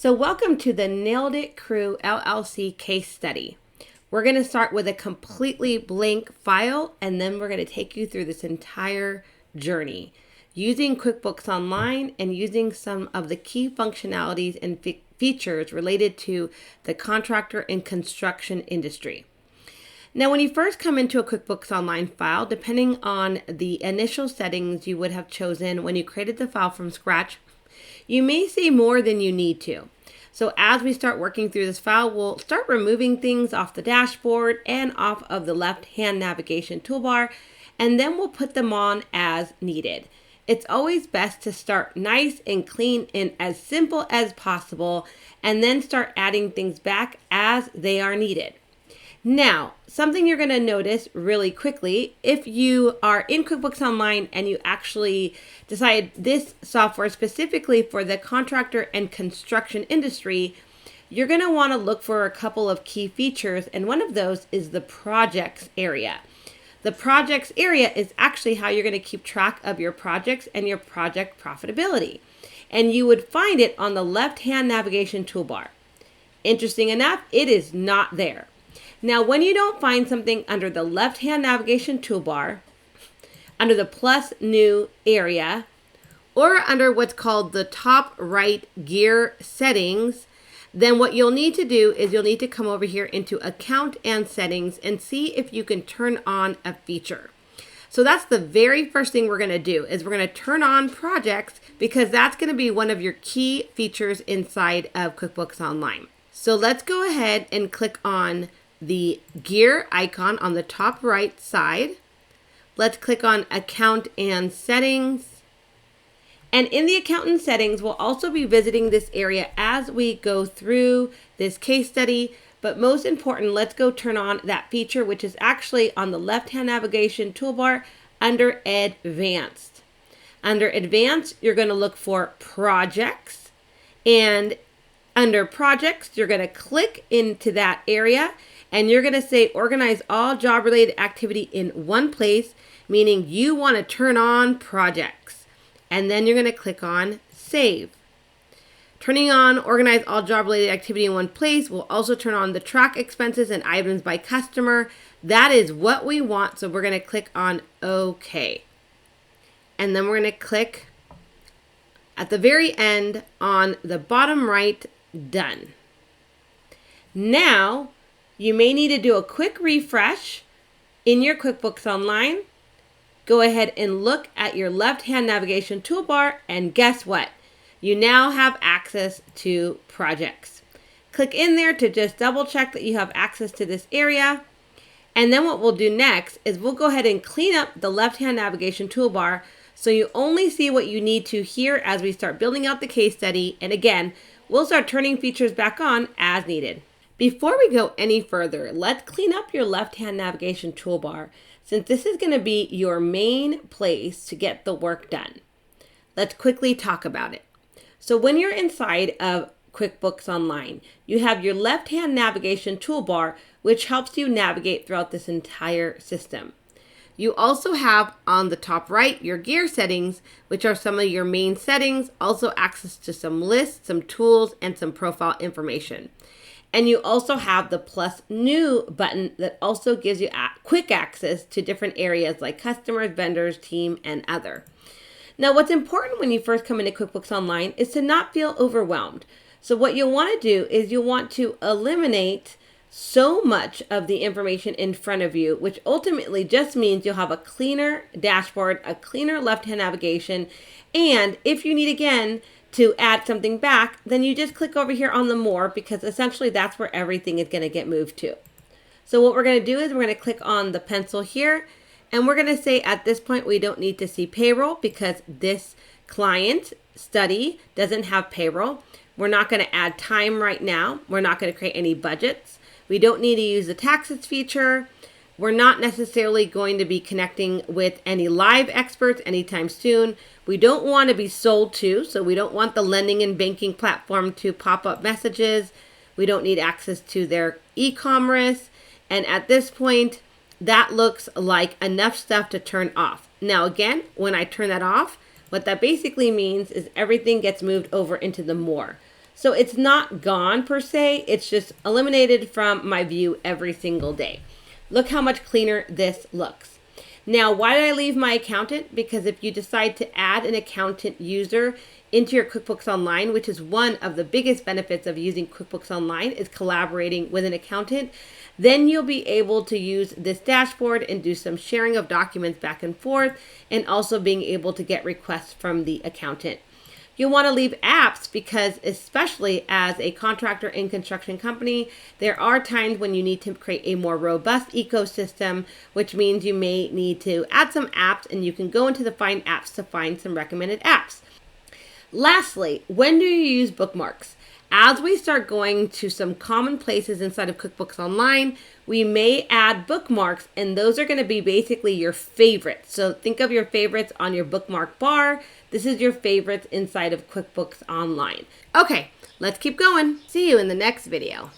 So welcome to the Nailed It Crew LLC case study. We're going to start with a completely blank file, and then we're going to take you through this entire journey using QuickBooks Online and using some of the key functionalities and features related to the contractor and construction industry. Now, when you first come into a QuickBooks Online file, depending on the initial settings you would have chosen when you created the file from scratch, you may see more than you need to. So as we start working through this file, we'll start removing things off the dashboard and off of the left-hand navigation toolbar, and then we'll put them on as needed. It's always best to start nice and clean and as simple as possible, and then start adding things back as they are needed. Now, something you're going to notice really quickly, if you are in QuickBooks Online and you actually decide this software specifically for the contractor and construction industry, you're going to want to look for a couple of key features, and one of those is the projects area. The projects area is actually how you're going to keep track of your projects and your project profitability, and you would find it on the left-hand navigation toolbar. Interesting enough, it is not there. Now, when you don't find something under the left-hand navigation toolbar, under the plus new area, or under what's called the top right gear settings, then what you'll need to do is you'll need to come over here into account and settings and see if you can turn on a feature. So that's the very first thing we're going to do is we're going to turn on projects, because that's going to be one of your key features inside of QuickBooks Online. So let's go ahead and click on the gear icon on the top right side. Let's click on account and settings. And in the account and settings, we'll also be visiting this area as we go through this case study. But most important, let's go turn on that feature, which is actually on the left-hand navigation toolbar under Advanced. Under Advanced, you're going to look for Projects. And under Projects, you're going to click into that area, and you're going to say organize all job-related activity in one place, meaning you want to turn on projects. And then you're going to click on Save. Turning on organize all job-related activity in one place will also turn on the track expenses and items by customer. That is what we want, so we're going to click on OK. And then we're going to click at the very end on the bottom right, Done. Now, you may need to do a quick refresh in your QuickBooks Online. Go ahead and look at your left-hand navigation toolbar, and guess what? You now have access to projects. Click in there to just double check that you have access to this area. And then what we'll do next is we'll go ahead and clean up the left-hand navigation toolbar so you only see what you need to here as we start building out the case study. And again, we'll start turning features back on as needed. Before we go any further, let's clean up your left-hand navigation toolbar, since this is going to be your main place to get the work done. Let's quickly talk about it. So when you're inside of QuickBooks Online, you have your left-hand navigation toolbar, which helps you navigate throughout this entire system. You also have on the top right your gear settings, which are some of your main settings, also access to some lists, some tools, and some profile information. And you also have the plus new button that also gives you quick access to different areas like customers, vendors, team, and other. Now, what's important when you first come into QuickBooks Online is to not feel overwhelmed. So what you'll want to do is you'll want to eliminate so much of the information in front of you, which ultimately just means you'll have a cleaner dashboard, a cleaner left-hand navigation, and if you need again to add something back, then you just click over here on the more, because essentially that's where everything is going to get moved to. So what we're going to do is we're going to click on the pencil here, and we're going to say at this point we don't need to see payroll because this client study doesn't have payroll. We're not going to add time right now. We're not going to create any budgets. We don't need to use the taxes feature. We're not necessarily going to be connecting with any live experts anytime soon. We don't want to be sold to, so we don't want the lending and banking platform to pop up messages. We don't need access to their e-commerce. And at this point, that looks like enough stuff to turn off. Now, again, when I turn that off, what that basically means is everything gets moved over into the more. So it's not gone per se, it's just eliminated from my view every single day. Look how much cleaner this looks. Now, why did I leave my accountant? Because if you decide to add an accountant user into your QuickBooks Online, which is one of the biggest benefits of using QuickBooks Online, is collaborating with an accountant, then you'll be able to use this dashboard and do some sharing of documents back and forth, and also being able to get requests from the accountant. You'll want to leave apps because, especially as a contractor and construction company, there are times when you need to create a more robust ecosystem, which means you may need to add some apps, and you can go into the Find Apps to find some recommended apps. Lastly, when do you use bookmarks? As we start going to some common places inside of QuickBooks Online, we may add bookmarks, and those are going to be basically your favorites. So think of your favorites on your bookmark bar. This is your favorites inside of QuickBooks Online. Okay, let's keep going. See you in the next video.